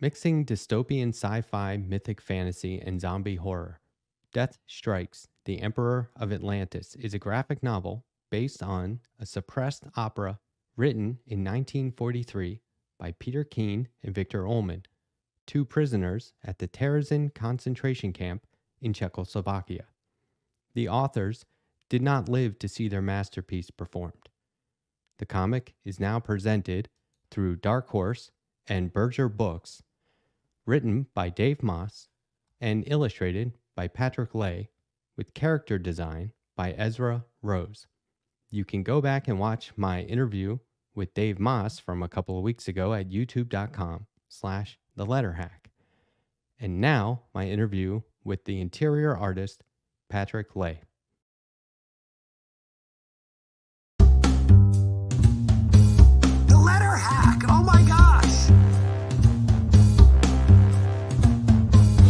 Mixing dystopian sci-fi, mythic fantasy, and zombie horror, Death Strikes, The Emperor of Atlantis is a graphic novel based on a suppressed opera written in 1943 by Peter Keen and Victor Ullmann, two prisoners at the Terezin concentration camp in Czechoslovakia. The authors did not live to see their masterpiece performed. The comic is now presented through Dark Horse and Berger Books, written by Dave Moss and illustrated by Patrick Lay, with character design by Ezra Rose. You can go back and watch my interview with Dave Moss from a couple of weeks ago at youtube.com/TheLetterHack. And now my interview with the interior artist, Patrick Lay. The letter hack! Oh my gosh!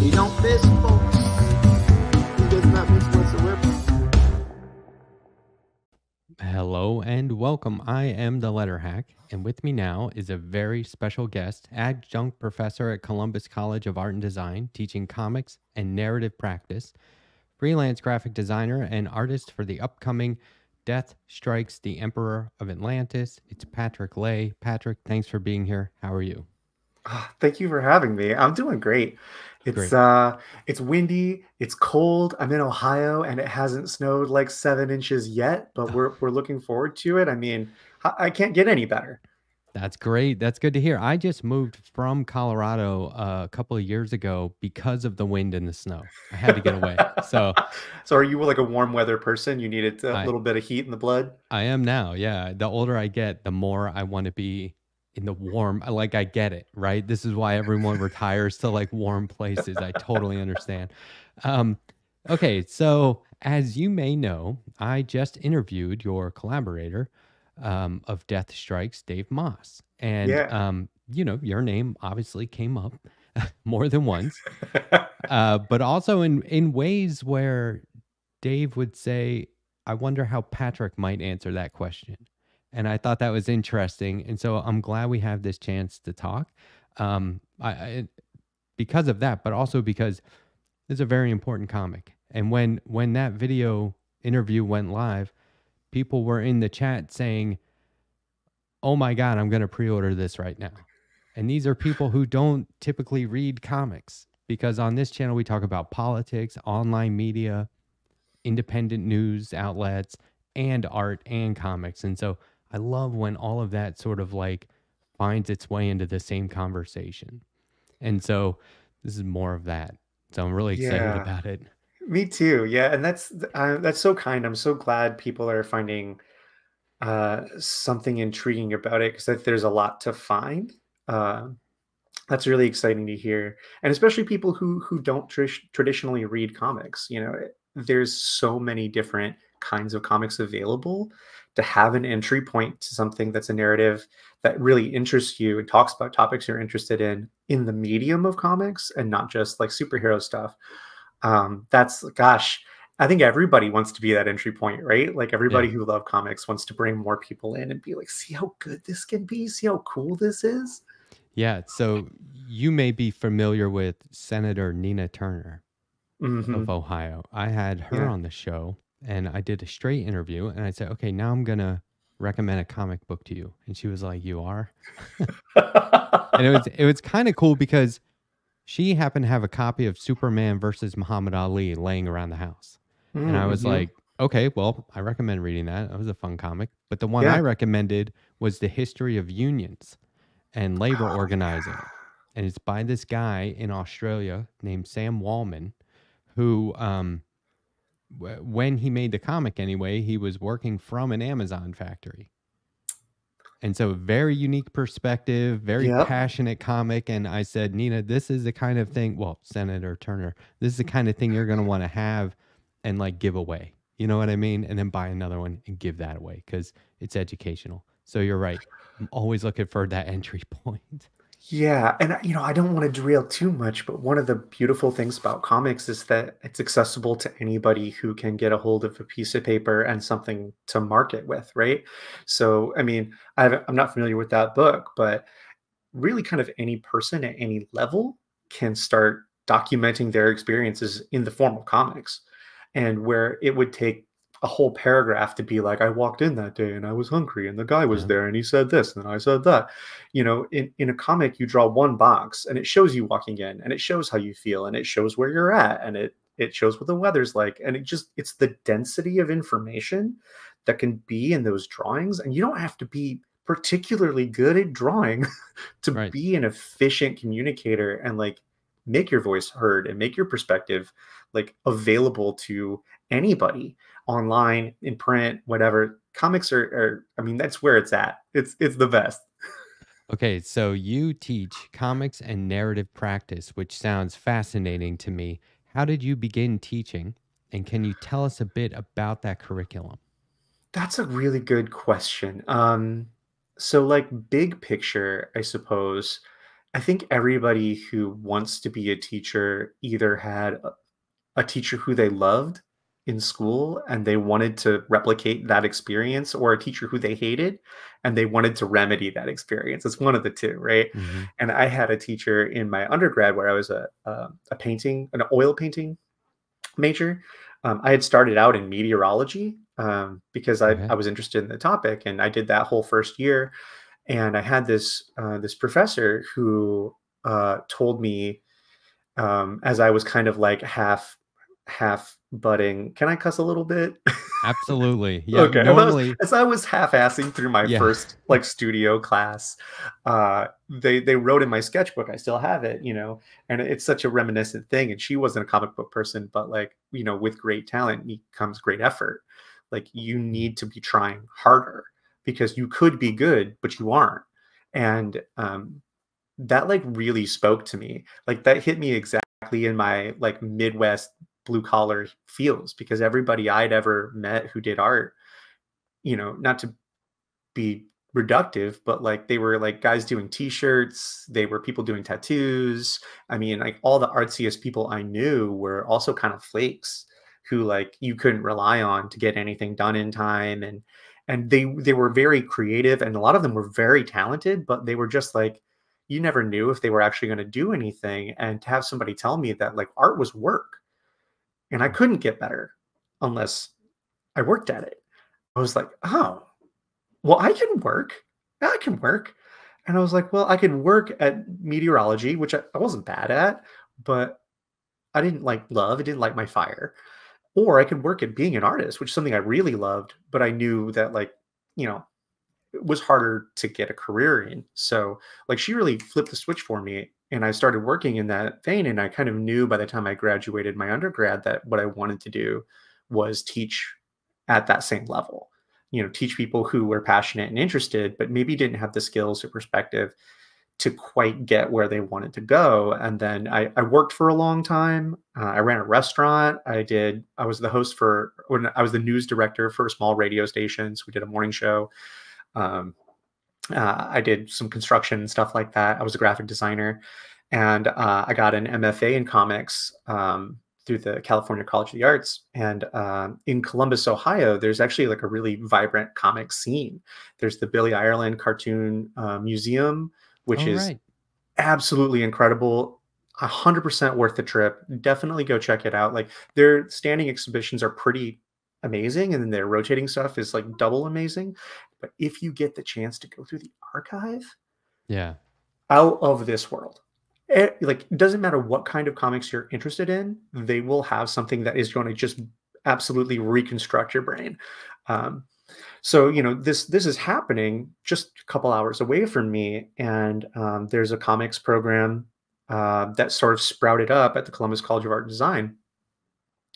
You don't miss, folks. He does not miss whatsoever. Hello and welcome. I am the Letterhack, and with me now is a very special guest, adjunct professor at Columbus College of Art and Design, teaching comics and narrative practice, freelance graphic designer, and artist for the upcoming Death Strikes, The Emperor of Atlantis. It's Patrick Lay. Patrick, thanks for being here. How are you? Thank you for having me. I'm doing great. Great. It's windy, it's cold. I'm in Ohio and it hasn't snowed like 7 inches yet, but we're looking forward to it. I mean, I can't get any better. That's great. That's good to hear. I just moved from Colorado a couple of years ago because of the wind and the snow. I had to get away. So are you like a warm weather person? You needed a little bit of heat in the blood? I am now. Yeah. The older I get, the more I want to be in the warm. Like, I get it, right? This is why everyone retires to like warm places. I totally understand. Okay. So as you may know, I just interviewed your collaborator of Death Strikes, Dave Moss. And, Yeah. Your name obviously came up more than once, but also in ways where Dave would say, I wonder how Patrick might answer that question. And I thought that was interesting. And so I'm glad we have this chance to talk because of that, but also because it's a very important comic. And when that video interview went live, people were in the chat saying, oh my God, I'm going to pre-order this right now. And these are people who don't typically read comics, because on this channel, we talk about politics, online media, independent news outlets, and art and comics. And so I love when all of that sort of like finds its way into the same conversation. And so this is more of that. So I'm really excited about it. Me too. Yeah. And that's so kind. I'm so glad people are finding something intriguing about it, because there's a lot to find. That's really exciting to hear. And especially people who don't traditionally read comics. You know, there's so many different kinds of comics available. To have an entry point to something that's a narrative that really interests you and talks about topics you're interested in the medium of comics, and not just like superhero stuff. Gosh, I think everybody wants to be that entry point, right? Like everybody who loves comics wants to bring more people in and be like, see how good this can be, see how cool this is. Yeah. So you may be familiar with Senator Nina Turner of Ohio. I had her on the show, and I did a straight interview, and I said, okay, now I'm going to recommend a comic book to you. And she was like, you are? And it was kind of cool because she happened to have a copy of Superman versus Muhammad Ali laying around the house. And I was like, okay, well, I recommend reading that. That was a fun comic. But the one I recommended was The History of Unions and Labor Organizing. And it's by this guy in Australia named Sam Wallman, who, when he made the comic anyway, he was working from an Amazon factory. And so very unique perspective, very passionate comic. And I said, Nina, this is the kind of thing, well, Senator Turner, this is the kind of thing you're going to want to have and like give away. You know what I mean? And then buy another one and give that away because it's educational. So you're right. I'm always looking for that entry point. Yeah. And, you know, I don't want to derail too much, but one of the beautiful things about comics is that it's accessible to anybody who can get a hold of a piece of paper and something to market with, right? So, I mean, I'm not familiar with that book, but really kind of any person at any level can start documenting their experiences in the form of comics, and where it would take a whole paragraph to be like, I walked in that day and I was hungry and the guy was Yeah. there and he said this and I said that. You know, in a comic, you draw one box and it shows you walking in and it shows how you feel and it shows where you're at and it shows what the weather's like. And it's the density of information that can be in those drawings. And you don't have to be particularly good at drawing to Right. be an efficient communicator and like make your voice heard and make your perspective like available to anybody online, in print, whatever. Comics are I mean, that's where it's at. It's the best. Okay, so you teach comics and narrative practice, which sounds fascinating to me. How did you begin teaching? And can you tell us a bit about that curriculum? That's a really good question. So like big picture, I suppose, I think everybody who wants to be a teacher either had a teacher who they loved in school and they wanted to replicate that experience, or a teacher who they hated and they wanted to remedy that experience. It's one of the two, right? Hmm. And I had a teacher in my undergrad where I was an oil painting major. I had started out in meteorology because I Okay. was interested in the topic, and I did that whole first year. And I had this professor who told me, as I was kind of like half budding. Can I cuss a little bit? Absolutely. Yeah. Okay. Normally, As I was half-assing through my yeah. first like studio class, they wrote in my sketchbook. I still have it, you know, and it's such a reminiscent thing. And she wasn't a comic book person, but like, you know, with great talent comes great effort. Like you Mm. need to be trying harder because you could be good, but you aren't. And that like really spoke to me. Like that hit me exactly in my like Midwest blue collar feels, because everybody I'd ever met who did art, you know, not to be reductive, but like they were like guys doing t-shirts, they were people doing tattoos. I mean, like all the artsiest people I knew were also kind of flakes who like you couldn't rely on to get anything done in time. And they were very creative and a lot of them were very talented, but they were just like you never knew if they were actually going to do anything. And to have somebody tell me that like art was work and I couldn't get better unless I worked at it. I was like, oh, well, I can work. Yeah, I can work. And I was like, well, I could work at meteorology, which I wasn't bad at, but I didn't like love. It didn't light my fire. Or I could work at being an artist, which is something I really loved, but I knew that like, you know, it was harder to get a career in. So like she really flipped the switch for me. And I started working in that vein. And I kind of knew by the time I graduated my undergrad that what I wanted to do was teach at that same level. You know, teach people who were passionate and interested, but maybe didn't have the skills or perspective to quite get where they wanted to go. And then I worked for a long time. I ran a restaurant. I was the host for, when I was the news director for a small radio station. So we did a morning show. Um, I did some construction and stuff like that. I was a graphic designer, and I got an MFA in comics through the California College of the Arts. And in Columbus, Ohio, there's actually like a really vibrant comic scene. There's the Billy Ireland Cartoon Museum, which All is right. absolutely incredible. 100% worth the trip. Definitely go check it out. Like their standing exhibitions are pretty amazing, and then their rotating stuff is like double amazing. But if you get the chance to go through the archive, Yeah. out of this world. Like it doesn't matter what kind of comics you're interested in, they will have something that is going to just absolutely reconstruct your brain. Um, so you know this is happening just a couple hours away from me, and there's a comics program that sort of sprouted up at the Columbus College of Art and Design.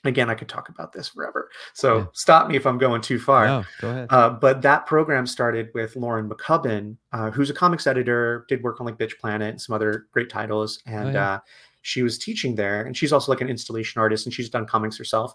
Again, I could talk about this forever, Yeah. so stop me if I'm going too far. No, go ahead. But that program started with Lauren McCubbin, who's a comics editor, did work on like Bitch Planet and some other great titles. Oh, And yeah. she was teaching there. And she's also like an installation artist and she's done comics herself.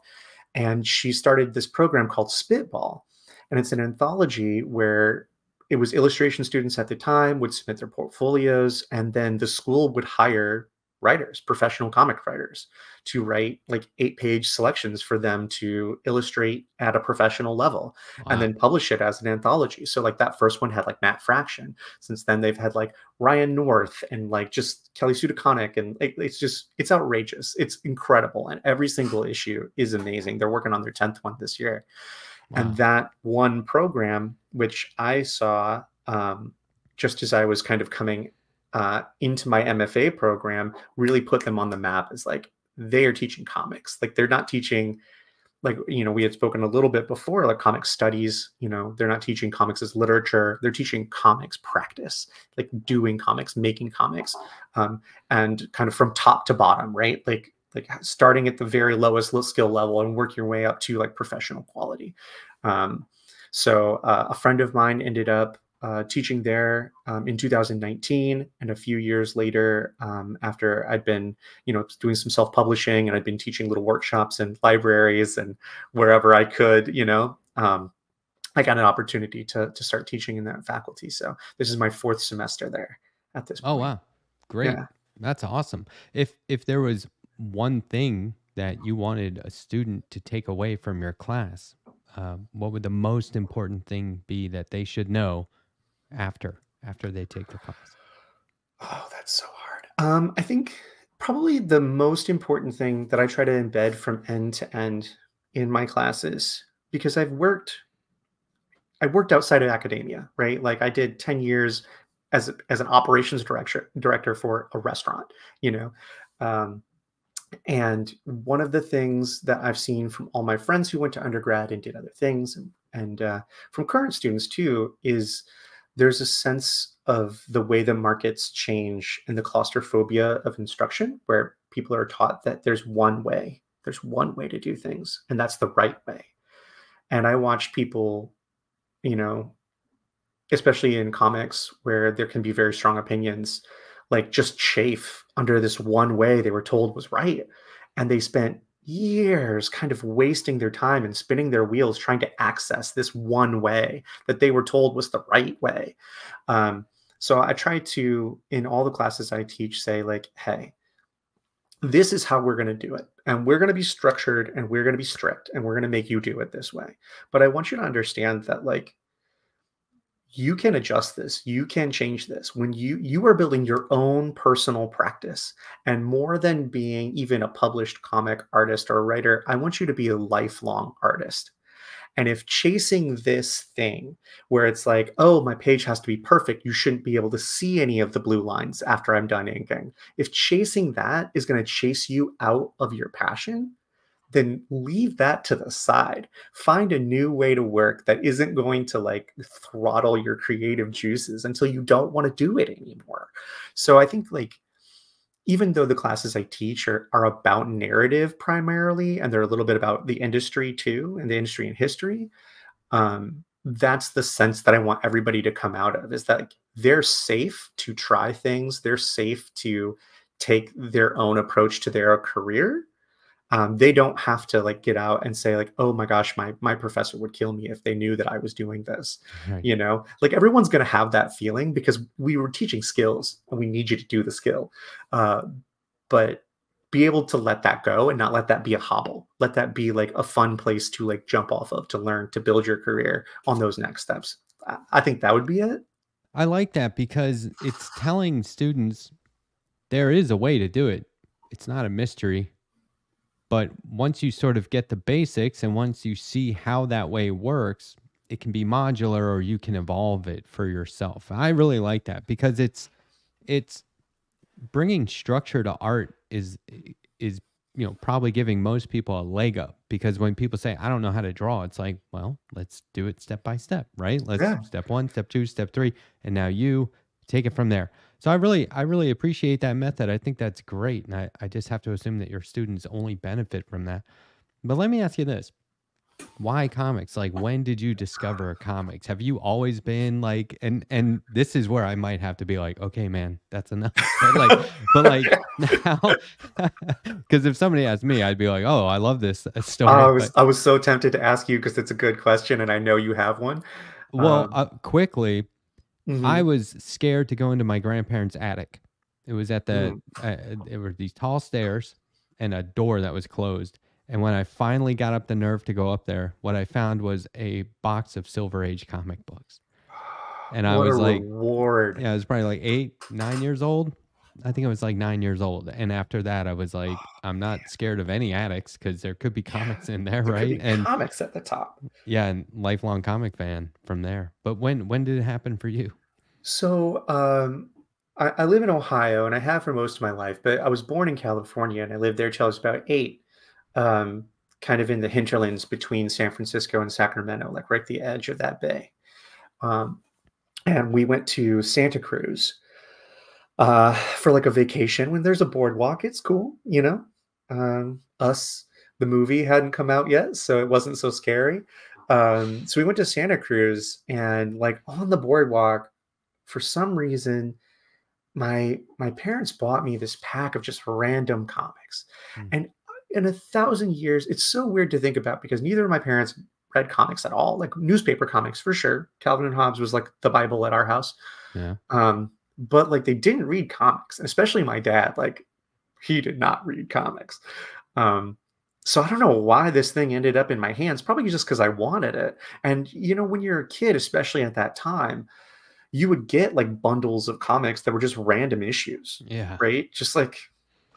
And she started this program called Spitball. And it's an anthology where it was illustration students at the time would submit their portfolios. And then the school would hire writers, professional comic writers, to write like 8-page selections for them to illustrate at a professional level and then publish it as an anthology. So like that first one had like Matt Fraction. Since then they've had like Ryan North and like just Kelly Sue DeConnick, and it's outrageous. It's incredible. And every single issue is amazing. They're working on their 10th one this year. And that one program, which I saw just as I was kind of coming into my MFA program, really put them on the map as like, they are teaching comics. Like they're not teaching, like, you know, we had spoken a little bit before, like comic studies, you know, they're not teaching comics as literature. They're teaching comics practice, like doing comics, making comics, and kind of from top to bottom, right? Like starting at the very lowest skill level and work your way up to like professional quality. So a friend of mine ended up teaching there in 2019, and a few years later, after I'd been, you know, doing some self-publishing and I'd been teaching little workshops in libraries and wherever I could, you know, I got an opportunity to start teaching in that faculty. So this is my 4th semester there at this point. Oh, wow. Great. Yeah. That's awesome. If there was one thing that you wanted a student to take away from your class, what would the most important thing be that they should know after they take the class? Oh, that's so hard. I think probably the most important thing that I try to embed from end to end in my classes, because I worked outside of academia, right? Like I did 10 years as an operations director for a restaurant, you know. And one of the things that I've seen from all my friends who went to undergrad and did other things, and from current students too, is there's a sense of the way the markets change and the claustrophobia of instruction, where people are taught that there's one way to do things, and that's the right way. And I watched people, you know, especially in comics where there can be very strong opinions, like just chafe under this one way they were told was right. And they spent years kind of wasting their time and spinning their wheels trying to access this one way that they were told was the right way. So I try to, in all the classes I teach, say like, hey, this is how we're going to do it. And we're going to be structured and we're going to be strict and we're going to make you do it this way. But I want you to understand that like, you can adjust this. You can change this. When you are building your own personal practice, and more than being even a published comic artist or writer, I want you to be a lifelong artist. And if chasing this thing where it's like, oh, my page has to be perfect, you shouldn't be able to see any of the blue lines after I'm done inking. If chasing that is going to chase you out of your passion, then leave that to the side. Find a new way to work that isn't going to like throttle your creative juices until you don't want to do it anymore. So I think like, even though the classes I teach are about narrative primarily, and they're a little bit about the industry too, and the industry and history, that's the sense that I want everybody to come out of, is that like, they're safe to try things. They're safe to take their own approach to their career. They don't have to like get out and say like, oh my gosh, my professor would kill me if they knew that I was doing this. Right. You know, like everyone's going to have that feeling because we were teaching skills and we need you to do the skill. But be able to let that go and not let that be a hobble. Let that be like a fun place to like jump off of, to learn, to build your career on those next steps. I think that would be it. I like that because it's telling students there is a way to do it. It's not a mystery. But once you sort of get the basics and once you see how that way works, it can be modular or you can evolve it for yourself. I really like that because it's bringing structure to art is you know, probably giving most people a leg up, because when people say, I don't know how to draw, it's like, well, let's do it step by step, right? Let's step 1, step 2, step 3, and now you take it from there. So I really appreciate that method. I think that's great. And I just have to assume that your students only benefit from that. But let me ask you this. Why comics? Like, when did you discover comics? Have you always been like, and this is where I might have to be like, okay, man, that's enough. but like now, because if somebody asked me, I'd be like, oh, I love this story. I was so tempted to ask you because it's a good question and I know you have one. Well, quickly, I was scared to go into my grandparents' attic It was at the, there were these tall stairs and a door that was closed. And when I finally got up the nerve to go up there, what I found was a box of Silver Age comic books. And I What a was like, reward. yeah, I was probably like 8, 9 years old. I think I was like 9 years old. And after that, I was like, I'm not scared of any attics because there could be comics in there, There right? could be And comics at the top. yeah, and lifelong comic fan from there. But when did it happen for you? So I live in Ohio, and I have for most of my life, but I was born in California, and I lived there till I was about 8, kind of in the hinterlands between San Francisco and Sacramento, like right at the edge of that bay. And we went to Santa Cruz for like a vacation. When there's a boardwalk, it's cool, you know. The movie hadn't come out yet, so it wasn't so scary. So we went to Santa Cruz, and like on the boardwalk, for some reason, my parents bought me this pack of just random comics. And in 1,000 years, it's so weird to think about because neither of my parents read comics at all, like newspaper comics for sure. Calvin and Hobbes was like the Bible at our house. Yeah. But like they didn't read comics, especially my dad. Like he did not read comics. So I don't know why this thing ended up in my hands, probably just because I wanted it. And you know, when you're a kid, especially at that time, you would get like bundles of comics that were just random issues. Yeah. Right. Just like,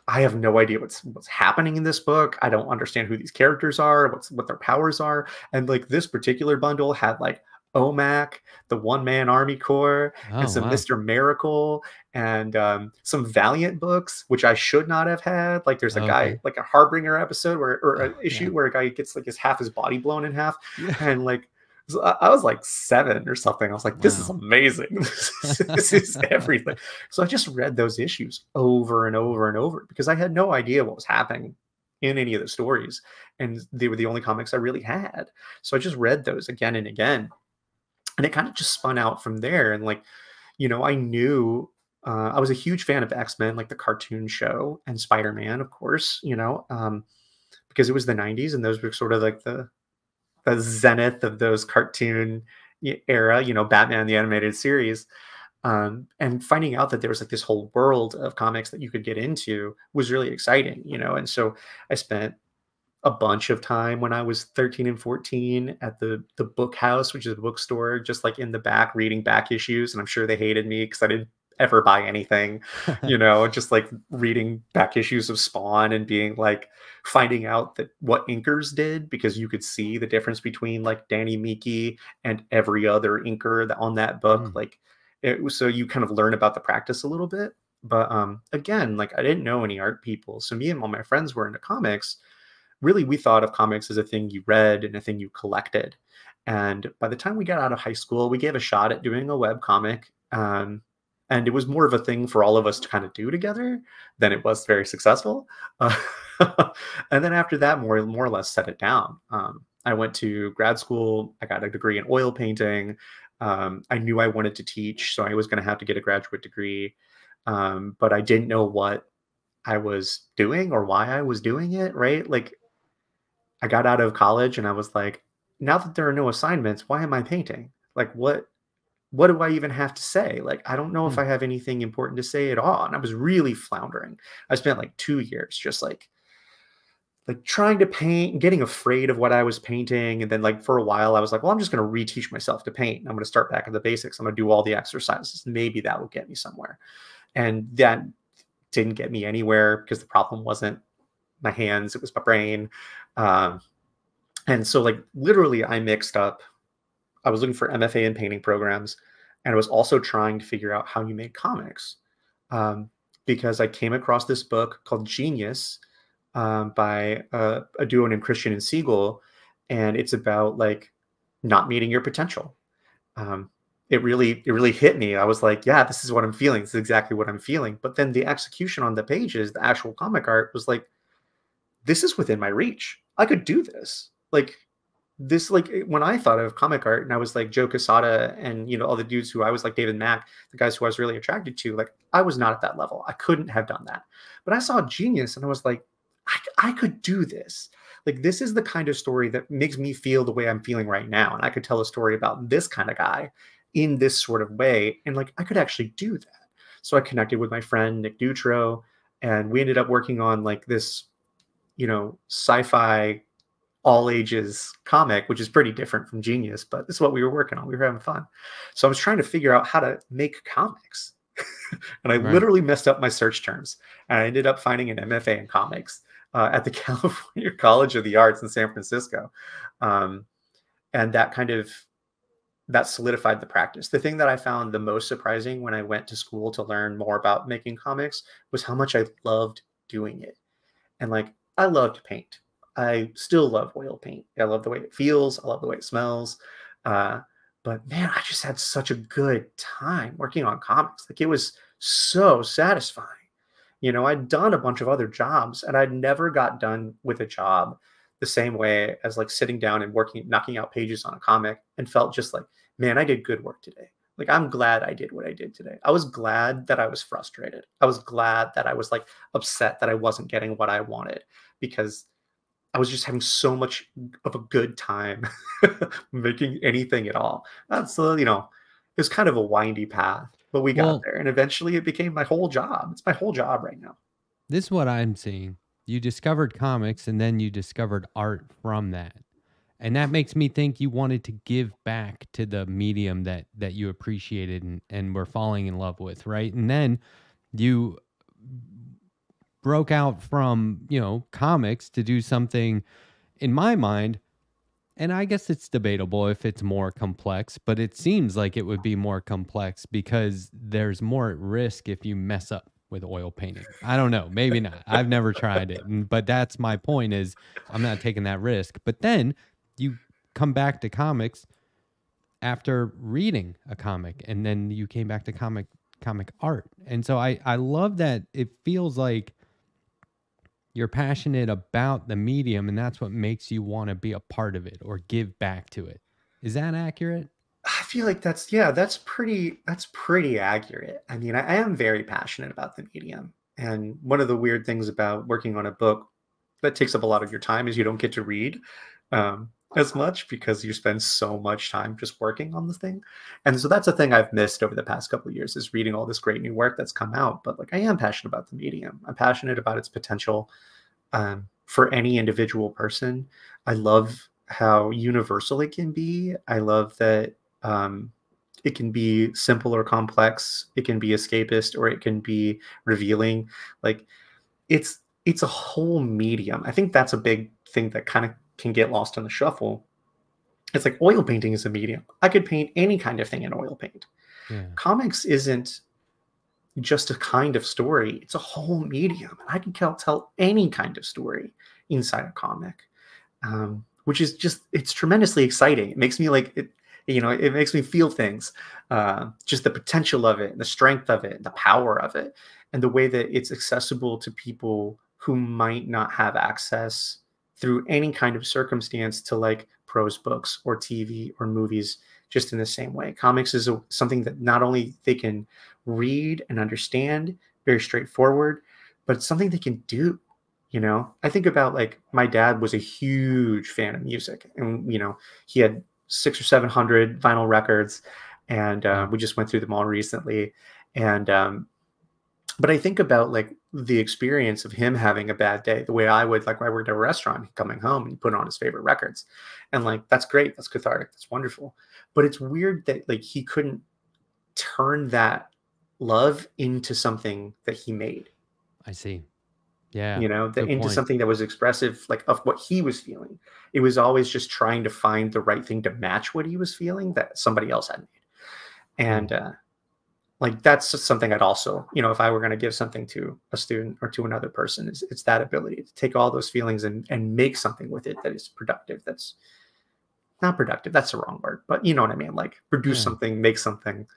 I have no idea what's happening in this book. I don't understand who these characters are, what their powers are. And like this particular bundle had like OMAC, the One Man Army Corps, and some Mr. Miracle, and some Valiant books, which I should not have had. Like there's a guy, like a Harbinger episode or an issue where a guy gets like half his body blown in half. Yeah. And like, I was like 7 or something. I was like, this is amazing. This is everything. So I just read those issues over and over and over because I had no idea what was happening in any of the stories. And they were the only comics I really had. So I just read those again and again. And it kind of just spun out from there. And like, you know, I knew I was a huge fan of X-Men, like the cartoon show, and Spider-Man, of course, you know, because it was the 90s and those were sort of like the zenith of those cartoon era, you know, Batman the animated series. And finding out that there was like this whole world of comics that you could get into was really exciting, you know. And so I spent a bunch of time when I was 13 and 14 at the book house, which is a bookstore, just like in the back reading back issues. And I'm sure they hated me because I didn't ever buy anything, you know, just like reading back issues of Spawn and being like finding out that what inkers did, because you could see the difference between like Danny Meeke and every other inker on that book. Like it was, so you kind of learn about the practice a little bit. But again, like I didn't know any art people. So me and all my friends were into comics. Really, we thought of comics as a thing you read and a thing you collected. And by the time we got out of high school, we gave a shot at doing a web comic. And it was more of a thing for all of us to kind of do together than it was very successful. And then after that, more or less set it down. I went to grad school. I got a degree in oil painting. I knew I wanted to teach, so I was going to have to get a graduate degree. But I didn't know what I was doing or why I was doing it, right? Like I got out of college and I was like, now that there are no assignments, why am I painting? Like what do I even have to say? Like, I don't know if I have anything important to say at all. And I was really floundering. I spent like 2 years just like trying to paint and getting afraid of what I was painting. And then like for a while I was like, well, I'm just going to reteach myself to paint. I'm going to start back at the basics. I'm going to do all the exercises. Maybe that will get me somewhere. And that didn't get me anywhere because the problem wasn't my hands, it was my brain. And so like literally I mixed up. I was looking for MFA in painting programs, and I was also trying to figure out how you made comics, because I came across this book called Genius by a duo named Christian and Siegel, and it's about like not meeting your potential. It really hit me. I was like, yeah, this is what I'm feeling. This is exactly what I'm feeling. But then the execution on the pages, the actual comic art was like, this is within my reach. I could do this. Like this, like when I thought of comic art and I was like Joe Quesada and, you know, all the dudes who I was like David Mack, the guys who I was really attracted to, like I was not at that level. I couldn't have done that. But I saw Genius and I was like, I could do this. Like, this is the kind of story that makes me feel the way I'm feeling right now. And I could tell a story about this kind of guy in this sort of way. And like, I could actually do that. So I connected with my friend Nick Dutro, and we ended up working on like this, sci-fi all ages comic, which is pretty different from Genius, but this is what we were working on. We were having fun. So I was trying to figure out how to make comics. And I Right. literally messed up my search terms. And I ended up finding an MFA in comics at the California College of the Arts in San Francisco. And that solidified the practice. The thing that I found the most surprising when I went to school to learn more about making comics was how much I loved doing it. And like, I love to paint. I still love oil paint. I love the way it feels. I love the way it smells. But man, I just had such a good time working on comics. Like, it was so satisfying. I'd done a bunch of other jobs, and I'd never got done with a job the same way as like sitting down and working, knocking out pages on a comic, and felt just like, man, I did good work today. Like, I'm glad I did what I did today. I was glad that I was frustrated. I was glad that I was like upset that I wasn't getting what I wanted, because I was just having so much of a good time making anything at all. That's, it was kind of a windy path, but we got there. And eventually it became my whole job. It's my whole job right now. This is what I'm seeing. You discovered comics, and then you discovered art from that. And that makes me think you wanted to give back to the medium that you appreciated and were falling in love with, right? And then you broke out from, comics to do something, in my mind, and I guess it's debatable if it's more complex, but it seems like it would be more complex because there's more at risk if you mess up with oil painting. I don't know, maybe not. I've never tried it, but that's my point, is I'm not taking that risk. But then you come back to comics after reading a comic, and then you came back to comic art. And so I love that it feels like you're passionate about the medium, and that's what makes you want to be a part of it or give back to it. Is that accurate? I feel like that's pretty accurate. I mean, I am very passionate about the medium. And one of the weird things about working on a book that takes up a lot of your time is you don't get to read as much, because you spend so much time just working on the thing. And so that's a thing I've missed over the past couple of years, is reading all this great new work that's come out. But like, I am passionate about the medium. I'm passionate about its potential for any individual person. I love how universal it can be. I love that it can be simple or complex. It can be escapist, or it can be revealing. Like, it's a whole medium. I think that's a big thing that kind of can get lost in the shuffle. It's like, oil painting is a medium. I could paint any kind of thing in oil paint. Yeah. Comics isn't just a kind of story. It's a whole medium. And I can tell any kind of story inside a comic, which is just, it's tremendously exciting. It makes me like, it makes me feel things, just the potential of it, and the strength of it, and the power of it, and the way that it's accessible to people who might not have access through any kind of circumstance to like prose books or TV or movies, just in the same way. Comics is something that not only they can read and understand, very straightforward, but it's something they can do. I think about, like, my dad was a huge fan of music, and, he had 600 or 700 vinyl records, and we just went through them all recently. And, but I think about like the experience of him having a bad day, the way I would, like, when I worked at a restaurant, coming home and put on his favorite records, and like, that's great. That's cathartic. That's wonderful. But it's weird that like he couldn't turn that love into something that he made. I see. Yeah. Into something that was expressive, like, of what he was feeling. It was always just trying to find the right thing to match what he was feeling that somebody else had made. And like, that's just something I'd also, if I were going to give something to a student or to another person, it's that ability to take all those feelings and make something with it that is productive. That's not productive. That's the wrong word, but you know what I mean? Like, produce something, make something,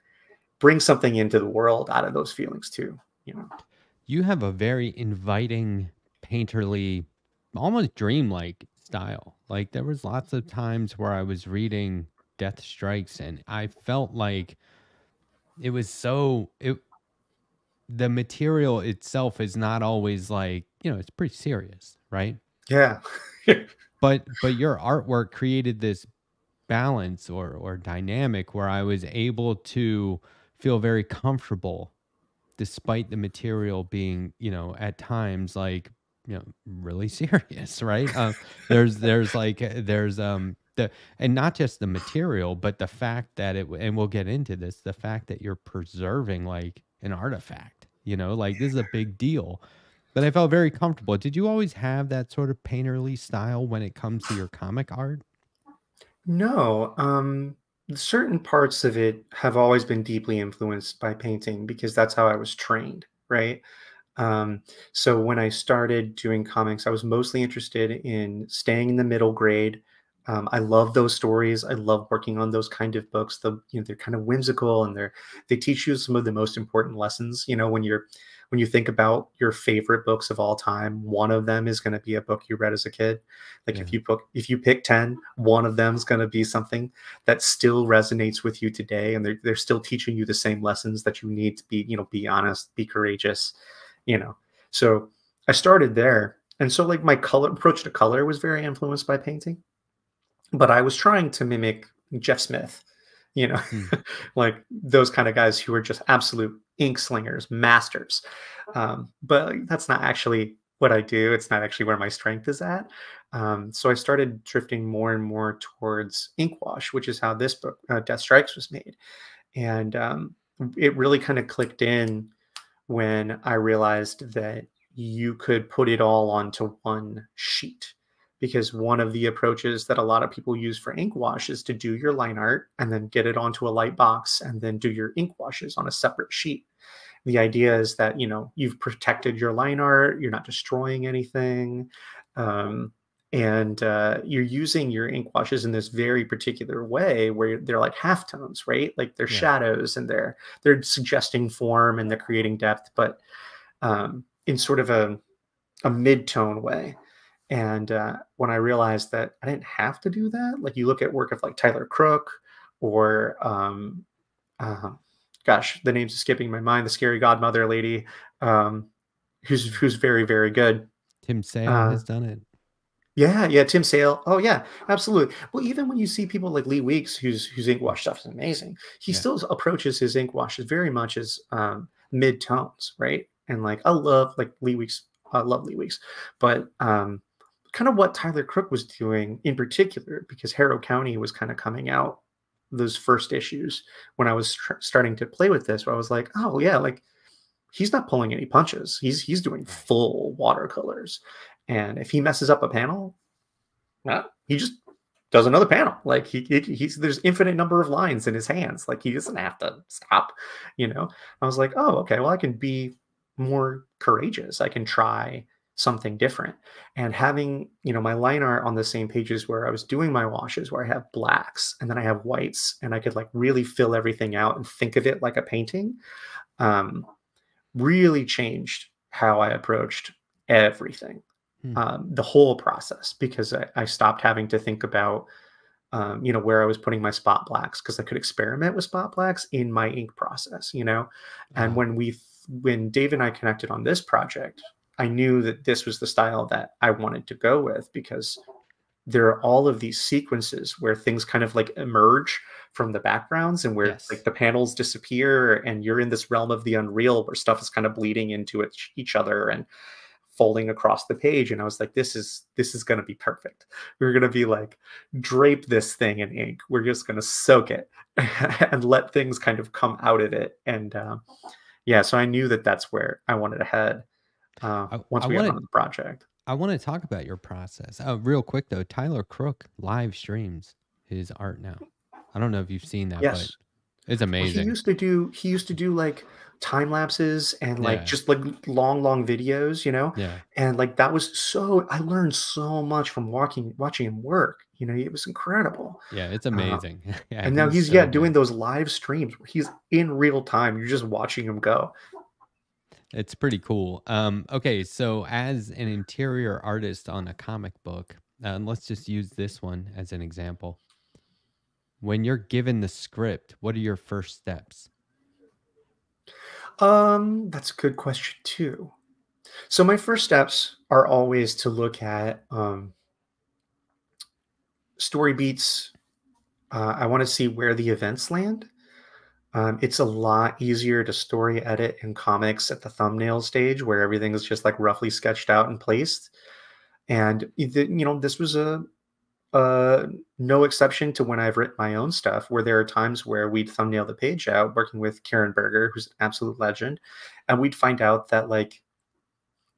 bring something into the world out of those feelings too, You have a very inviting, painterly, almost dreamlike style. Like, there was lots of times where I was reading Death Strikes, and I felt like it was the material itself is not always like, it's pretty serious, right? Yeah. but your artwork created this balance or dynamic where I was able to feel very comfortable despite the material being, you know, at times like, you know, really serious, right? There's like there's the and not just the material, but the fact that and we'll get into this, the fact that you're preserving like an artifact, you know, like this is a big deal. But I felt very comfortable. Did you always have that sort of painterly style when it comes to your comic art? No, certain parts of it have always been deeply influenced by painting because that's how I was trained, right? Um, so when I started doing comics, I was mostly interested in staying in the middle grade. I love those stories. I love working on those kind of books. They're kind of whimsical and they teach you some of the most important lessons. You know, when you think about your favorite books of all time, one of them is going to be a book you read as a kid. Like Yeah. if you pick 10, one of them is going to be something that still resonates with you today, and they're still teaching you the same lessons that you need to be, you know, be honest, be courageous, you know. So I started there, and so like my color approach to color was very influenced by painting, but I was trying to mimic Jeff Smith, you know, Hmm. like those kind of guys who are just absolute ink slingers, masters. But like, that's not actually what I do. It's not actually where my strength is at. So I started drifting more and more towards ink wash, which is how this book, Death Strikes, was made. And it really kind of clicked in when I realized that you could put it all onto one sheet. Because one of the approaches that a lot of people use for ink wash is to do your line art and then get it onto a light box and then do your ink washes on a separate sheet. The idea is that, you know, you've protected your line art, you're not destroying anything. Um, and you're using your ink washes in this very particular way where they're like halftones, right? Like they're Yeah. shadows and they're suggesting form and they're creating depth, but in sort of a mid-tone way. And when I realized that I didn't have to do that, like you look at work of like Tyler Crook or uh, gosh, the name's escaping my mind, the Scary Godmother lady, um, who's very, very good. Tim Sale Uh, has done it. yeah, yeah, Tim Sale. Oh yeah, absolutely. Well, even when you see people like Lee Weeks, whose ink wash stuff is amazing, he Yeah. still approaches his ink washes very much as mid tones, right? And like I love like Lee Weeks, I love Lee Weeks, but kind of what Tyler Crook was doing in particular, because Harrow County was kind of coming out those first issues when I was starting to play with this, where I was like, oh yeah, like he's not pulling any punches. He's doing Right. full watercolors. And if he messes up a panel, he just does another panel. Like he's there's infinite number of lines in his hands. Like he doesn't have to stop, you know. I was like, oh, okay, well, I can be more courageous. I can try something different. And having, you know, my line art on the same pages where I was doing my washes, where I have blacks and then I have whites, and I could like really fill everything out and think of it like a painting. Um, really changed how I approached everything, Hmm. the whole process, because I stopped having to think about, you know, where I was putting my spot blacks, because I could experiment with spot blacks in my ink process, you know. And when Dave and I connected on this project, I knew that this was the style that I wanted to go with, because there are all of these sequences where things kind of like emerge from the backgrounds and where like Yes. the panels disappear and you're in this realm of the unreal where stuff is kind of bleeding into each other and folding across the page. And I was like, this is going to be perfect. We're going to be like, drape this thing in ink. We're just going to soak it and let things kind of come out of it. And yeah, so I knew that that's where I wanted to head I once we got want onto the project. I want to talk about your process. Real quick though, Tyler Crook live streams his art now. I don't know if you've seen that, but Yes. it's Well, amazing. he used to do like time lapses and like Yeah. just like long videos, you know? Yeah. And like that was so I learned so much from watching him work. You know, it was incredible. Yeah, it's Uh, amazing. Yeah, and now he's he's so doing good. those live streams where he's in real time. You're just watching him go. It's pretty cool. Okay, so as an interior artist on a comic book, and let's just use this one as an example. When you're given the script, what are your first steps? That's a good question too. So my first steps are always to look at story beats. I want to see where the events land. It's a lot easier to story edit in comics at the thumbnail stage where everything is just like roughly sketched out and placed. And this was no exception to when I've written my own stuff, where there are times where we'd thumbnail the page out working with Karen Berger, who's an absolute legend, and we'd find out that like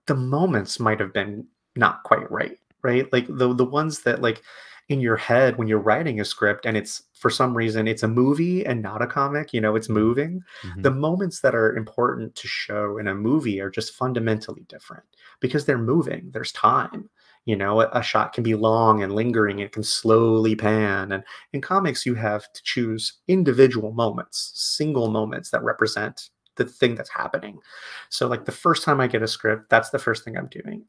the moments might have been not quite right, right? Like the ones that like in your head when you're writing a script and it's for some reason it's a movie and not a comic, it's moving. Mm-hmm. The moments that are important to show in a movie are just fundamentally different because they're moving. There's time. A shot can be long and lingering. It can slowly pan. And in comics, you have to choose individual moments, single moments that represent the thing that's happening. So like the first time I get a script, that's the first thing I'm doing.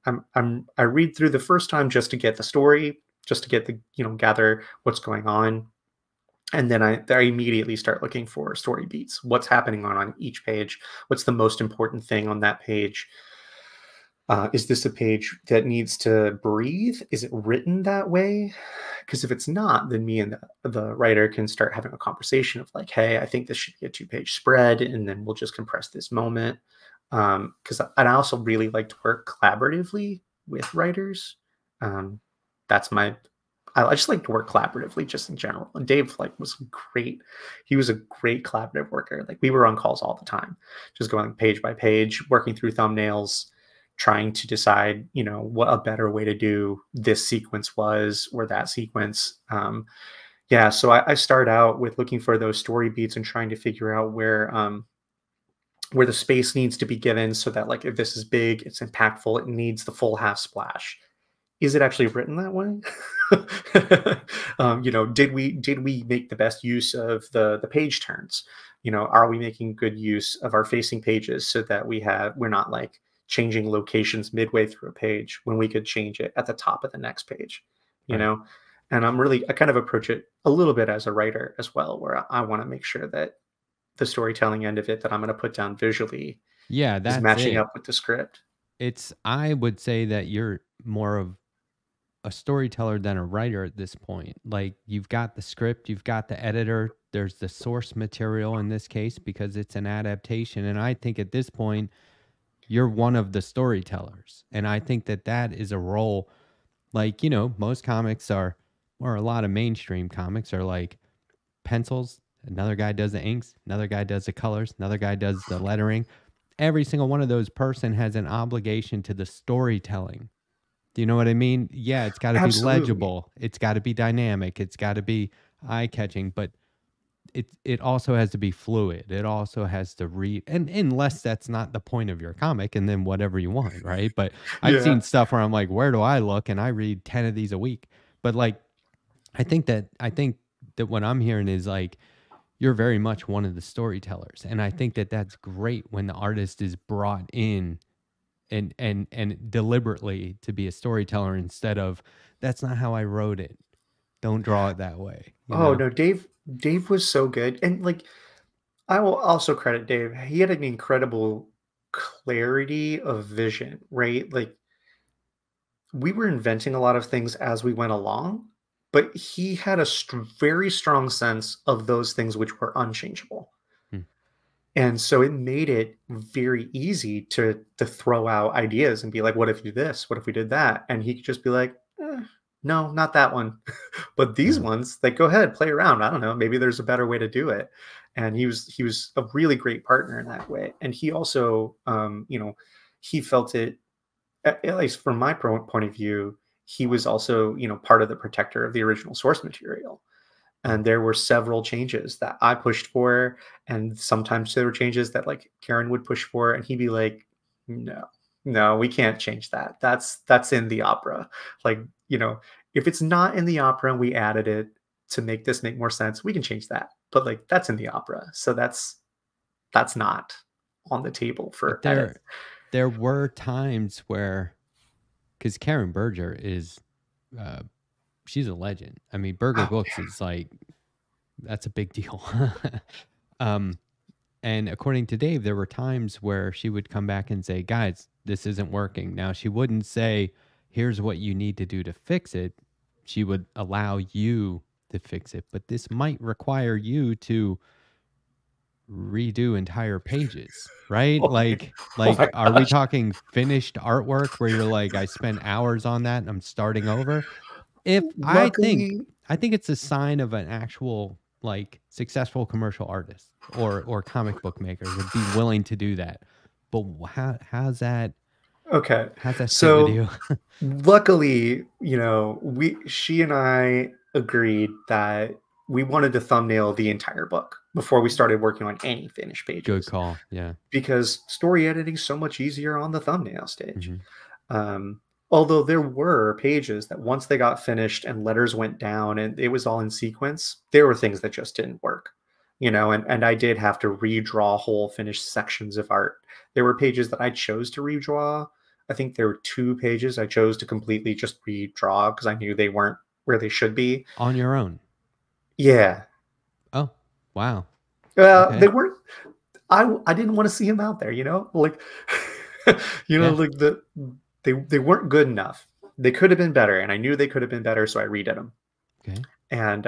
I read through the first time just to get the story, just to get the, gather what's going on. And then I immediately start looking for story beats. What's happening on each page? What's the most important thing on that page? Is this a page that needs to breathe? Is it written that way? Because if it's not, then me and the writer can start having a conversation of like, hey, I think this should be a 2-page spread, and then we'll just compress this moment. Because I also really like to work collaboratively with writers. I just like to work collaboratively just in general. And Dave was great. He was a great collaborative worker. Like we were on calls all the time, just going page by page, working through thumbnails, trying to decide, what a better way to do this sequence was or that sequence. So I start out with looking for those story beats and trying to figure out where the space needs to be given so that like if this is big, it's impactful, it needs the full half splash. Is it actually written that way? Did we make the best use of the page turns? Are we making good use of our facing pages so that we're not like changing locations midway through a page when we could change it at the top of the next page, Right. And I kind of approach it a little bit as a writer as well, where I want to make sure that the storytelling end of it that I'm going to put down visually is matching up with the script. I would say that you're more of a storyteller than a writer at this point. Like you've got the script, you've got the editor, there's the source material in this case because it's an adaptation. And I think at this point, you're one of the storytellers. And I think that is a role like, most comics are, or a lot of mainstream comics are like pencils. Another guy does the inks. Another guy does the colors. Another guy does the lettering. Every single one of those person has an obligation to the storytelling. Do you know what I mean? Yeah, it's got to be legible. It's got to be dynamic. It's got to be eye-catching, but it also has to be fluid. It also has to read, and unless that's not the point of your comic, and then whatever you want, right? But I've seen stuff where I'm like, where do I look? And I read 10 of these a week. But like, I think that what I'm hearing is like, you're very much one of the storytellers, and I think that that's great when the artist is brought in and deliberately to be a storyteller instead of that's not how I wrote it. Don't draw it that way. No, Dave was so good. And like, I will also credit Dave. He had an incredible clarity of vision, right? Like we were inventing a lot of things as we went along, but he had a very strong sense of those things which were unchangeable. And so it made it very easy to throw out ideas and be like, what if you do this? What if we did that? And he could just be like, no, not that one. But these ones, like, go ahead, play around. I don't know. Maybe there's a better way to do it. And he was a really great partner in that way. And he also, he felt it, at least from my point of view, he was also, part of the protector of the original source material. And there were several changes that I pushed for. And sometimes there were changes that like Karen would push for. And he'd be like, no, we can't change that. That's in the opera. Like, if it's not in the opera and we added it to make this make more sense, we can change that. But like, that's in the opera. So that's not on the table for edit. There were times where, because Karen Berger is, she's a legend. I mean, Berger Books is like, that's a big deal. And according to Dave, there were times where she would come back and say, guys, this isn't working. Now, she wouldn't say, here's what you need to do to fix it. She would allow you to fix it. But this might require you to redo entire pages, right? Oh my Are we gosh. talking finished artwork where you're like, I spent hours on that and I'm starting over? If Luckily, I think it's a sign of an actual like successful commercial artist or comic book maker to be willing to do that. But how's that okay. sit with So you? luckily, she and I agreed that we wanted to thumbnail the entire book before we started working on any finished Good pages, call. Yeah. because story editing is so much easier on the thumbnail stage. Mhm. Um, Although there were pages that once they got finished and letters went down and it was all in sequence, there were things that just didn't work, and I did have to redraw whole finished sections of art. There were pages that I chose to redraw. I think there were 2 pages I chose to completely just redraw because I knew they weren't where they should be. On your own. Yeah. Oh, wow. Okay. They weren't. I didn't want to see them out there, like, Yeah. like they weren't good enough. They could have been better, and I knew they could have been better, so I redid them. Okay. And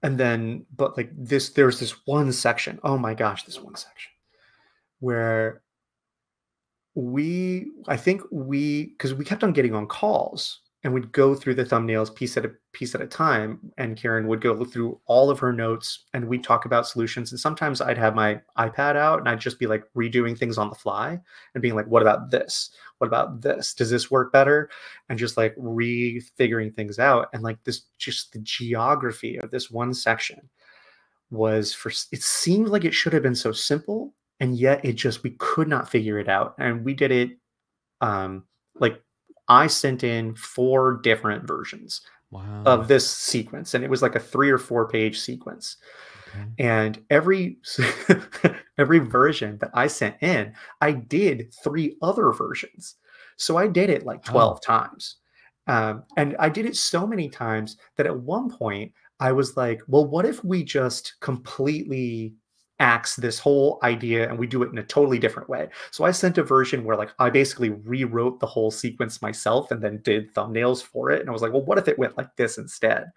and then, but like there's this one section. Oh my gosh, this one section where because we kept on getting on calls and we'd go through the thumbnails piece at a time, and Karen would go through all of her notes and we'd talk about solutions, and sometimes I'd have my iPad out and I'd just be like redoing things on the fly and being like, what about this, does this work better, and just like refiguring things out. And like this, just the geography of this one section it seemed like it should have been so simple, and yet we could not figure it out. And we did it, like, I sent in 4 different versions Wow. of this sequence, and it was like a 3 or 4 page sequence. Okay. And every every version that I sent in, I did 3 other versions. So I did it like 12 times. And I did it so many times that at one point I was like, well, what if we just completely axe this whole idea and we do it in a totally different way? So I sent a version where like I basically rewrote the whole sequence myself and then did thumbnails for it. And I was like, well, what if it went like this instead?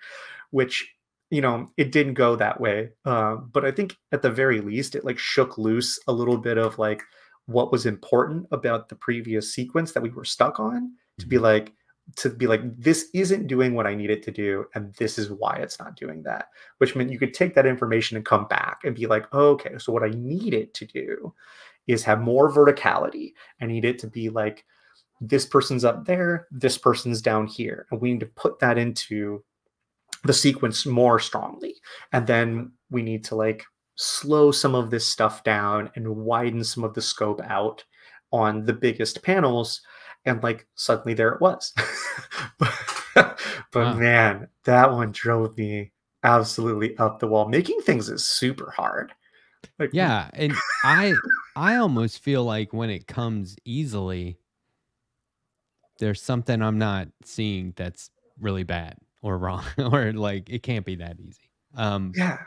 Which, it didn't go that way. But I think at the very least, it like shook loose a little bit of like what was important about the previous sequence that we were stuck on, to be like, this isn't doing what I need it to do, and this is why it's not doing that. Which meant you could take that information and come back and be like, oh, okay, so what I need it to do is have more verticality. I need it to be like, this person's up there, this person's down here, and we need to put that into the sequence more strongly. And then we need to like slow some of this stuff down and widen some of the scope out on the biggest panels. And like suddenly there it was. but Wow. Man, that one drove me absolutely up the wall. Making things is super hard. Like, yeah, and I almost feel like when it comes easily, there's something I'm not seeing that's really bad or wrong, or like it can't be that easy. yeah.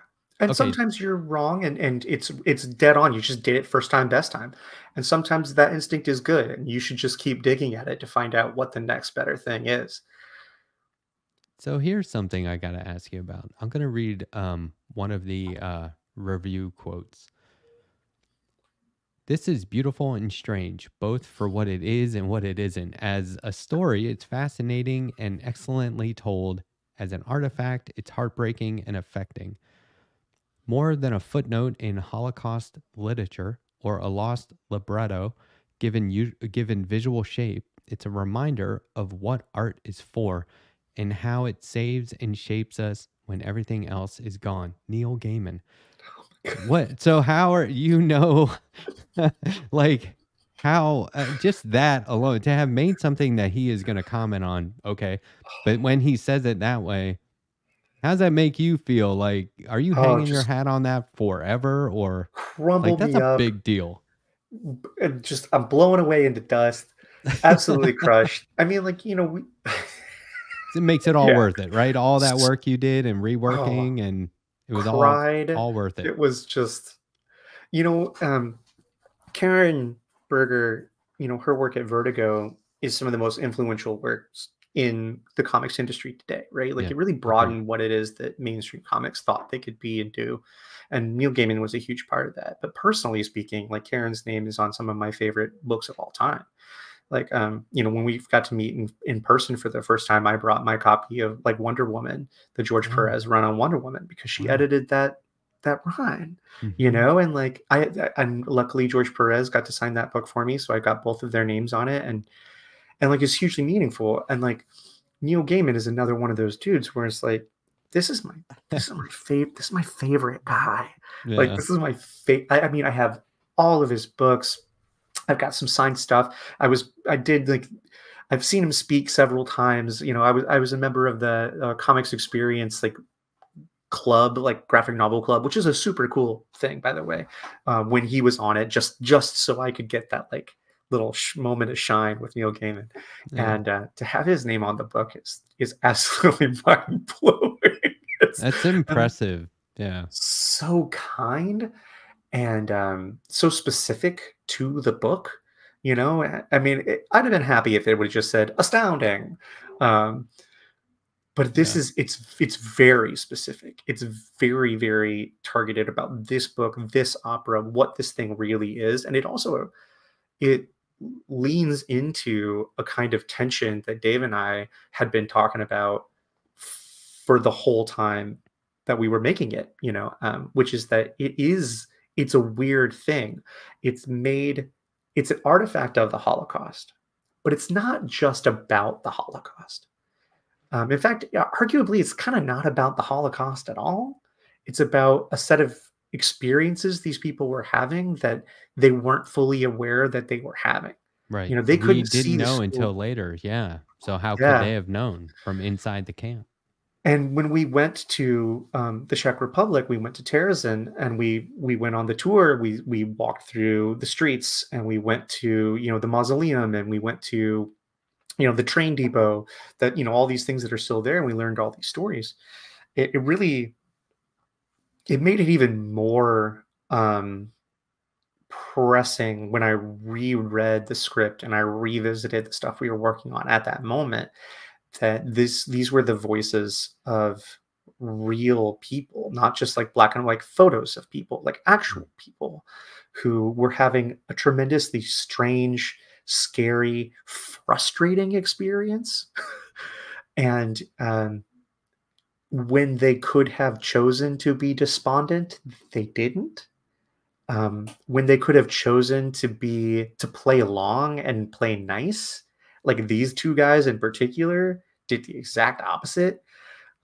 And Okay. sometimes you're wrong and it's dead on. You just did it first time, best time. And sometimes that instinct is good and you should just keep digging at it to find out what the next better thing is. So here's something I got to ask you about. I'm going to read one of the review quotes. This is beautiful and strange, both for what it is and what it isn't. As a story, it's fascinating and excellently told. As an artifact, it's heartbreaking and affecting. More than a footnote in Holocaust literature or a lost libretto given visual shape, it's a reminder of what art is for and how it saves and shapes us when everything else is gone. Neil Gaiman. What? So how are like how just that alone to have made something that he is going to comment on? Okay, but when he says it that way, how does that make you feel? Like, are you hanging your Just hat on that forever, or crumble like that's me a up. big deal? And just I'm blowing away into dust. Absolutely crushed. I mean, like, It makes it all worth it, right? All that work you did and oh, reworking, and it was cried. all worth it. It was just, Karen Berger, her work at Vertigo is some of the most influential works in the comics industry today, right? Like Yeah. it really Agreed. broadened what it is that mainstream comics thought they could be and do. And Neil Gaiman was a huge part of that. But personally speaking, like Karen's name is on some of my favorite books of all time. Like, you know, when we got to meet in person for the first time, I brought my copy of like Wonder Woman, the George Oh, Perez run on Wonder Woman, because she wow. edited that run, you Mhm. know, and like and luckily George Perez got to sign that book for me, so I got both of their names on it, and like it's hugely meaningful. And like Neil Gaiman is another one of those dudes where it's like, this is my favorite, this is my favorite guy. Like Yeah. this is my favorite. I mean, I have all of his books. I've got some signed stuff. I did like, I've seen him speak several times. You know, I was a member of the Comics Experience like club, like graphic novel club, which is a super cool thing, by the way. When he was on it, just so I could get that like little moment of shine with Neil Gaiman, Yeah. and to have his name on the book is absolutely mind blowing. That's impressive. Yeah. So kind, and so specific to the book. You know, I mean, I'd have been happy if it would have just said astounding. Um, but this Yeah. is it's very specific. It's very, very targeted about this book, this opera, what this thing really is. And it also it leans into a kind of tension that Dave and I had been talking about for the whole time that we were making it, you know, which is that it's a weird thing. It's made, it's an artifact of the Holocaust, but it's not just about the Holocaust. In fact, yeah, arguably, it's kind of not about the Holocaust at all. It's about a set of experiences these people were having that they weren't fully aware that they were having. You Right. know, they We couldn't didn't see the know school. until later. Yeah. So how could Yeah. they have known from inside the camp? And when we went to the Czech Republic, we went to Terezin, and we went on the tour. We walked through the streets, and we went to, you know, the mausoleum, and we went to, you know, the train depot, that, you know, all these things that are still there, and we learned all these stories. It really, it made it even more pressing when I reread the script and I revisited the stuff we were working on at that moment, that these were the voices of real people, not just like black and white photos of people, like Mm. actual people who were having a tremendously strange, scary, frustrating experience. And when they could have chosen to be despondent, they didn't. When they could have chosen to play along and play nice, like these two guys in particular did the exact opposite.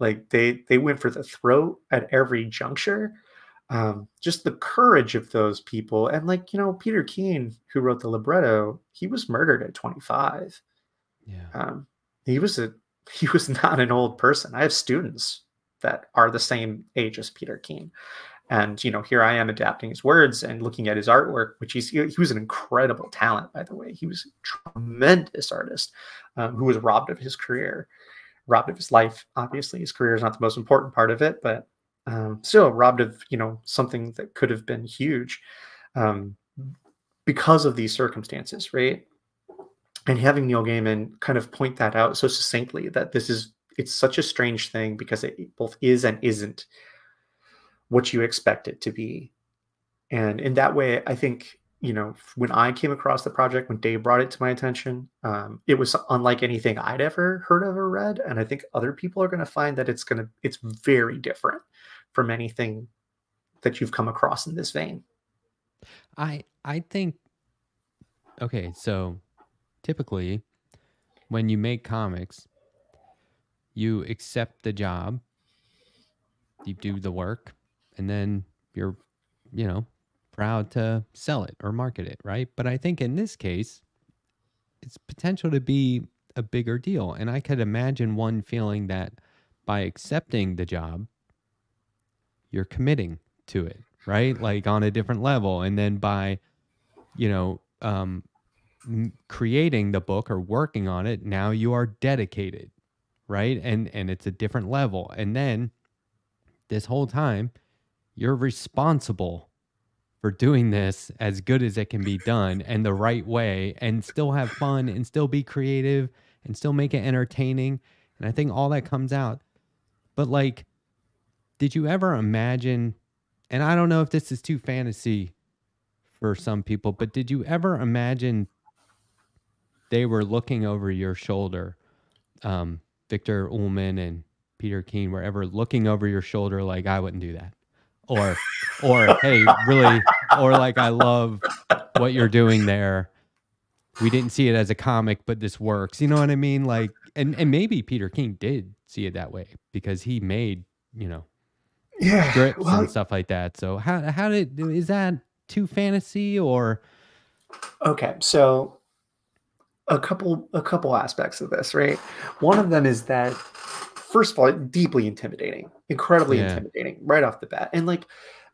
Like they went for the throat at every juncture. Just the courage of those people, and like, you know, Peter Keane, who wrote the libretto, he was murdered at 25. Yeah. Um, he was a he was not an old person. I have students that are the same age as Peter Keane. And, you know, here I am adapting his words and looking at his artwork, which he was an incredible talent, by the way. He was a tremendous artist, who was robbed of his career, robbed of his life. Obviously, his career is not the most important part of it, but still robbed of, you know, something that could have been huge, um, because of these circumstances, right? And having Neil Gaiman kind of point that out so succinctly, that it's such a strange thing because it both is and isn't what you expect it to be. And in that way, I think, you know, when I came across the project, when Dave brought it to my attention, it was unlike anything I'd ever heard of or read. And I think other people are going to find that it's very different from anything that you've come across in this vein. I think, okay, so typically when you make comics, you accept the job, you do the work, and then you're, you know, proud to sell it or market it, right? But I think in this case, it's potential to be a bigger deal. And I could imagine one feeling that by accepting the job, you're committing to it, right? Like on a different level. And then by, you know, creating the book or working on it, now you are dedicated, right? And it's a different level. And then this whole time, you're responsible for doing this as good as it can be done and the right way, and still have fun and still be creative and still make it entertaining. And I think all that comes out. But like, did you ever imagine, and I don't know if this is too fantasy for some people, but did you ever imagine they were looking over your shoulder? Victor Ullman and Peter Keene were ever looking over your shoulder like, I wouldn't do that? Or hey, really, or like, I love what you're doing there. We didn't see it as a comic, but this works. You know what I mean? Like, and maybe Peter Keene did see it that way because he made, scripts and stuff like that. So is that too fantasy or? Okay, so a couple aspects of this, right? One of them is that, first of all, deeply intimidating, incredibly intimidating right off the bat. And like,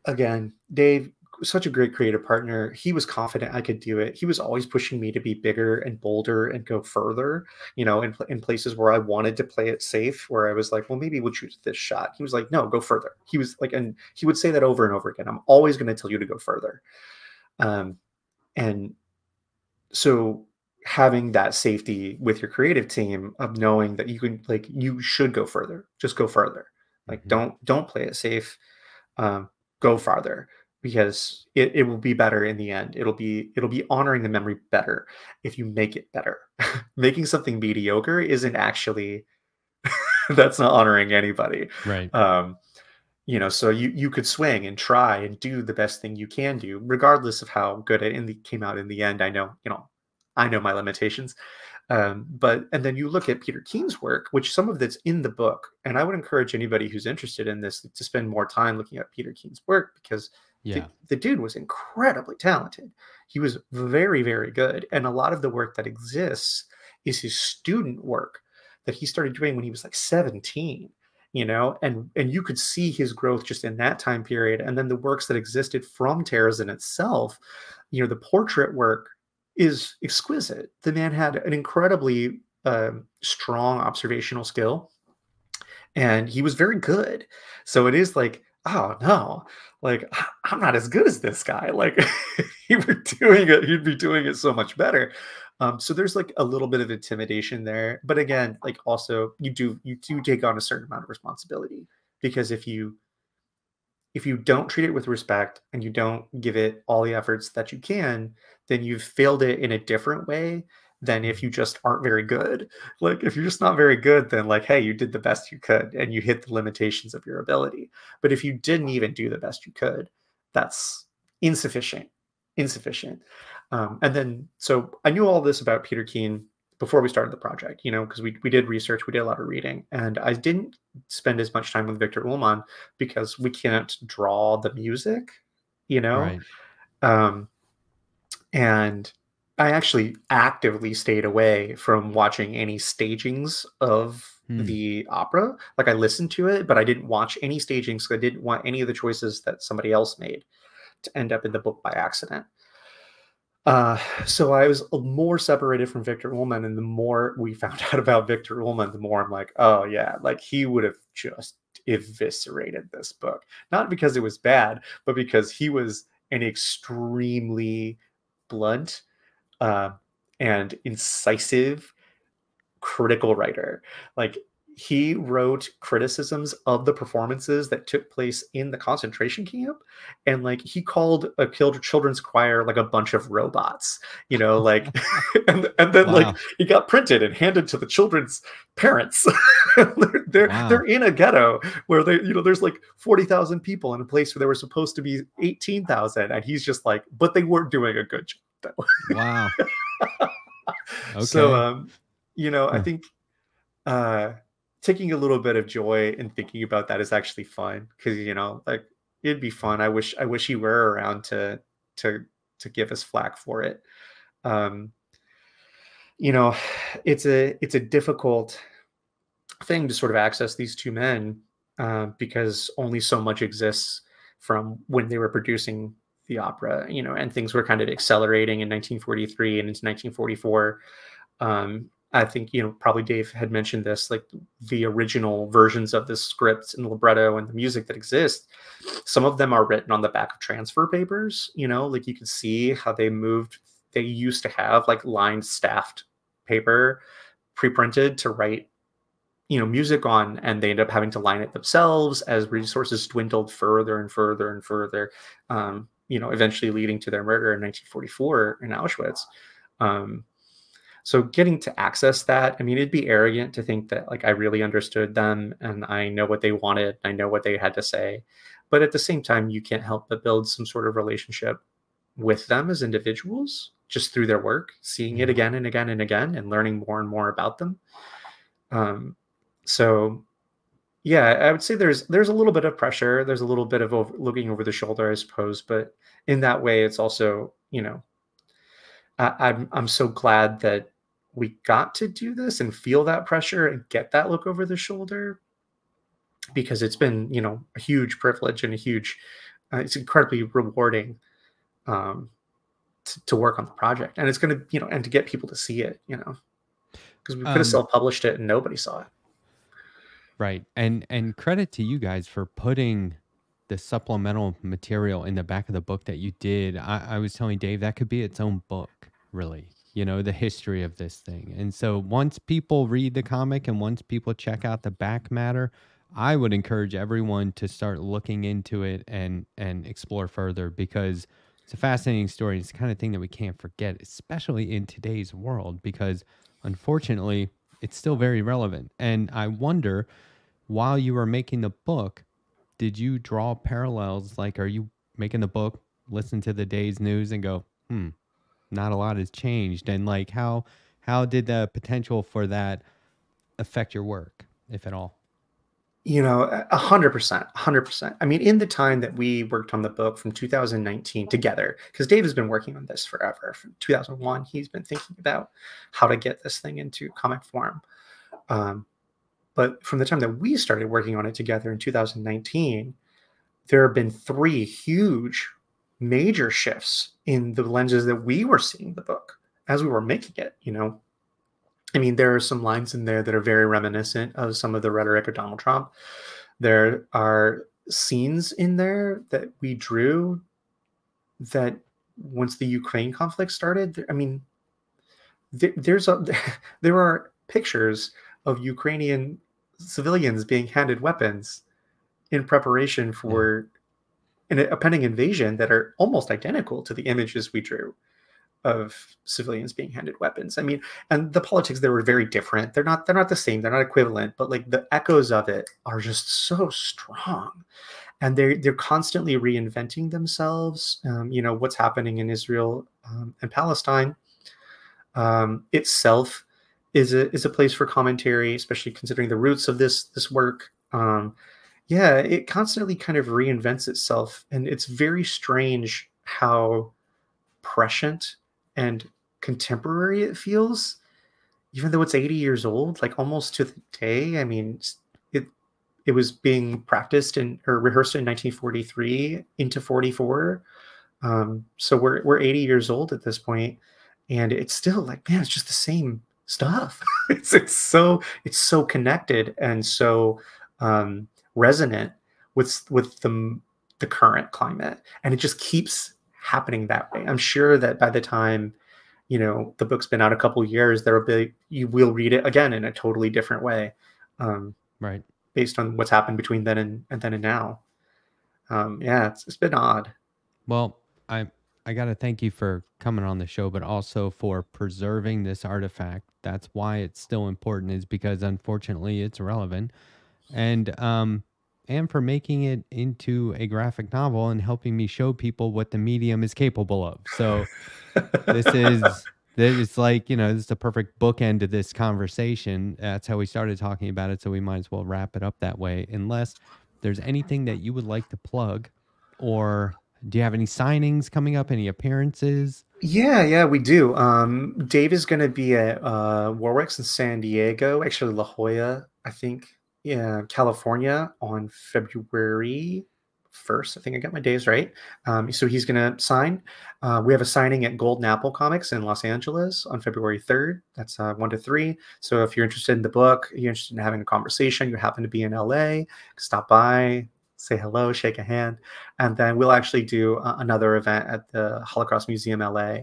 again, Dave, such a great creative partner. He was confident I could do it. He was always pushing me to be bigger and bolder and go further, in places where I wanted to play it safe, where I was like, well, maybe we'll choose this shot. He was like, no, go further. He was like, and he would say that over and over again. I'm always going to tell you to go further. And so having that safety with your creative team of knowing that you can, like, you should go further, just go further. Like, don't play it safe. Go farther, because it will be better in the end. It'll be honoring the memory better if you make it better. Making something mediocre isn't actually, that's not honoring anybody. Right. So you could swing and try and do the best thing you can do, regardless of how good it came out in the end. I know my limitations. And then you look at Peter Keene's work, which some of that's in the book. And I would encourage anybody who's interested in this to spend more time looking at Peter Keene's work, because the dude was incredibly talented. He was very, very good. And a lot of the work that exists is his student work that he started doing when he was like 17, and you could see his growth just in that time period. And then the works that existed from Terrazin itself, the portrait work is exquisite. The man had an incredibly strong observational skill, and he was very good. So it is like, oh no, like, I'm not as good as this guy. Like, he'd be doing it so much better. So there's like a little bit of intimidation there, but again, like, also you do take on a certain amount of responsibility, because if you don't treat it with respect and you don't give it all the efforts that you can, then you've failed it in a different way than if you just aren't very good. Like, if you're just not very good, then like, hey, you did the best you could and you hit the limitations of your ability. But if you didn't even do the best you could, that's insufficient. And then, so I knew all this about Peter Keene before we started the project, because we did research, we did a lot of reading, and I didn't spend as much time with Victor Ullman because we can't draw the music, Right. And I actually actively stayed away from watching any stagings of the opera. Like, I listened to it, but I didn't watch any stagings because I didn't want any of the choices that somebody else made to end up in the book by accident. So I was more separated from Victor Ullman, and the more we found out about Victor Ullman, the more I'm like, oh yeah, like, he would have just eviscerated this book. Not because it was bad, but because he was an extremely blunt and incisive critical writer. Like, he wrote criticisms of the performances that took place in the concentration camp, and like, he called a children's choir like a bunch of robots, like, and then like, it got printed and handed to the children's parents. They're in a ghetto where there's like 40,000 people in a place where there were supposed to be 18,000, and he's just like, but they weren't doing a good job though. Wow. Okay. So I think taking a little bit of joy in thinking about that is actually fun, because like, it'd be fun. I wish he were around to give us flack for it. It's a difficult thing to sort of access these two men, because only so much exists from when they were producing the opera, and things were kind of accelerating in 1943 and into 1944. I think, probably Dave had mentioned this, like, the original versions of the scripts and libretto and the music that exist, some of them are written on the back of transfer papers, like, you can see how they used to have like lined staffed paper pre-printed to write, music on, and they end up having to line it themselves as resources dwindled further and further and further, eventually leading to their murder in 1944 in Auschwitz. So getting to access that, I mean, it'd be arrogant to think that like I really understood them and I know what they wanted, I know what they had to say. But at the same time, you can't help but build some sort of relationship with them as individuals just through their work, seeing it again and again and again and learning more and more about them. So yeah, I would say there's a little bit of pressure. There's a little bit of looking over the shoulder, I suppose. But in that way, it's also, I'm so glad that we got to do this and feel that pressure and get that look over the shoulder, because it's been, a huge privilege and it's incredibly rewarding to work on the project. And it's going to, and to get people to see it, because we could have self-published it and nobody saw it. Right. And credit to you guys for putting the supplemental material in the back of the book that you did. I was telling Dave that could be its own book, really, the history of this thing. And so once people read the comic and once people check out the back matter, I would encourage everyone to start looking into it and explore further, because it's a fascinating story. It's the kind of thing that we can't forget, especially in today's world, because unfortunately, it's still very relevant. And I wonder, while you were making the book, did you draw parallels? Like, are you making the book, listen to the day's news and go, not a lot has changed? And like, how did the potential for that affect your work, if at all? 100%, 100%. I mean, in the time that we worked on the book from 2019 together, because Dave has been working on this forever. From 2001, he's been thinking about how to get this thing into comic form. But from the time that we started working on it together in 2019, there have been 3 huge major shifts in the lenses that we were seeing the book as we were making it, I mean, there are some lines in there that are very reminiscent of some of the rhetoric of Donald Trump. There are scenes in there that we drew that once the Ukraine conflict started, I mean, there are pictures of Ukrainian civilians being handed weapons in preparation for a pending invasion that are almost identical to the images we drew of civilians being handed weapons. I mean, and the politics there were very different. They're not the same. They're not equivalent, but like the echoes of it are just so strong, and they're constantly reinventing themselves. What's happening in Israel and Palestine itself is a place for commentary, especially considering the roots of this work. It constantly kind of reinvents itself, and it's very strange how prescient and contemporary it feels, even though it's 80 years old, like almost to the day. I mean, it was being practiced or rehearsed in 1943 into 44. So we're 80 years old at this point, and it's still like, man, it's just the same stuff. it's so connected and so resonant with the current climate, and it just keeps happening that way. I'm sure that by the time the book's been out a couple of years, you will read it again in a totally different way, right, based on what's happened between then and now. It's been odd. Well, I got to thank you for coming on the show, but also for preserving this artifact. That's why it's still important, is because unfortunately it's relevant, and for making it into a graphic novel and helping me show people what the medium is capable of. So it's like, this is the perfect bookend to this conversation. That's how we started talking about it. So we might as well wrap it up that way, unless there's anything that you would like to plug, or do you have any signings coming up, any appearances? Yeah, we do. Dave is going to be at Warwick's in San Diego, actually La Jolla, I think, California, on February 1st. I think I got my days right. So he's going to sign. We have a signing at Golden Apple Comics in Los Angeles on February 3rd. That's 1 to 3. So if you're interested in the book, you're interested in having a conversation, you happen to be in LA, stop by, say hello, shake a hand. And then we'll actually do another event at the Holocaust Museum LA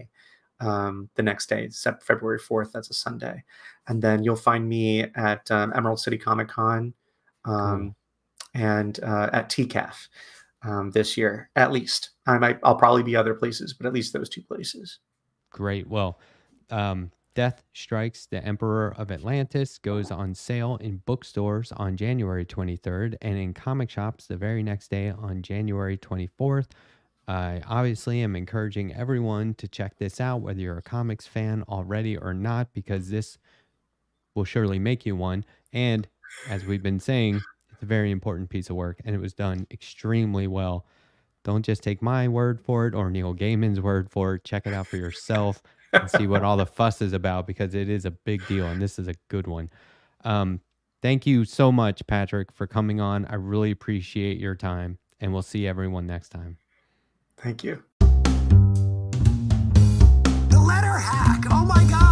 the next day, February 4th. That's a Sunday. And then you'll find me at Emerald City Comic Con Cool. and at TCAF this year, at least. I'll probably be other places, but at least those 2 places. Great. Well, Death Strikes the Emperor of Atlantis goes on sale in bookstores on January 23rd and in comic shops the very next day on January 24th. I obviously am encouraging everyone to check this out, whether you're a comics fan already or not, because this will surely make you one. And as we've been saying, it's a very important piece of work, and it was done extremely well. Don't just take my word for it or Neil Gaiman's word for it. Check it out for yourself and see what all the fuss is about, because it is a big deal, and this is a good one. Thank you so much, Patrick, for coming on. I really appreciate your time, and we'll see everyone next time. Thank you. The letter hack. Oh my God.